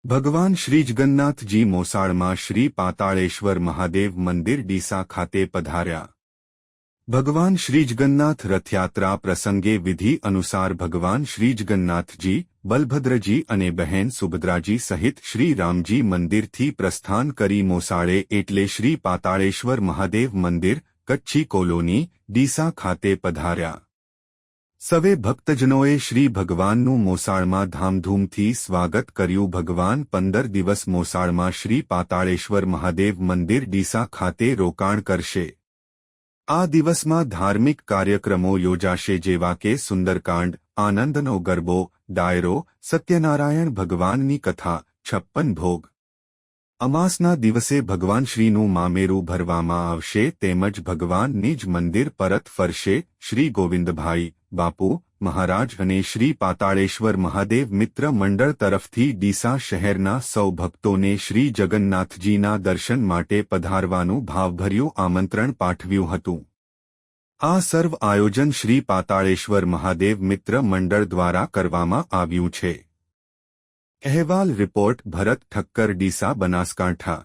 ભગવાન શ્રી જગન્નાથજી મોસાળમાં શ્રી પાતાળેશ્વર મહાદેવ મંદિર ડીસા ખાતે પધાર્યા। ભગવાન શ્રી જગન્નાથ રથયાત્રા પ્રસંગે વિધિ અનુસાર ભગવાન શ્રી જગન્નાથજી, બલભદ્રજી અને બહેન સુભદ્રાજી સહિત શ્રી રામજી મંદિરથી પ્રસ્થાન કરી મોસાળે એટલે શ્રી પાતાળેશ્વર મહાદેવ મંદિર, કચ્છી કોલોની, ડીસા ખાતે પધાર્યા। સવે ભક્તજનોએ શ્રી ભગવાનનું મોસાળમાં ધામધૂમથી સ્વાગત કર્યું। ભગવાન 15 દિવસ મોસાળમાં શ્રી પાતાળેશ્વર મહાદેવ મંદિર ડીસા ખાતે રોકાણ કરશે। આ દિવસમાં ધાર્મિક કાર્યક્રમો યોજાશે જેવા કે સુંદરકાંડ, આનંદનો ગરબો, ડાયરો, સત્યનારાયણ ભગવાનની કથા, 56 ભોગ। અમાસના દિવસે ભગવાન શ્રીનું મામેરું ભરવામાં આવશે તેમજ ભગવાન નિજ મંદિર પરત ફરશે। શ્રી ગોવિંદભાઈ બાપુ મહારાજ અને શ્રી પાતાળેશ્વર મહાદેવ મિત્ર મંડળ તરફથી ડીસા શહેરના સૌ ભક્તોને શ્રી જગન્નાથજીના દર્શન માટે પધારવાનું ભાવભર્યું આમંત્રણ પાઠવ્યું હતું। આ સર્વ આયોજન શ્રી પાતાળેશ્વર મહાદેવ મિત્ર મંડળ દ્વારા કરવામાં આવ્યું છે। અહેવાલ રિપોર્ટ ભરત ઠક્કર, ડીસા, બનાસકાંઠા।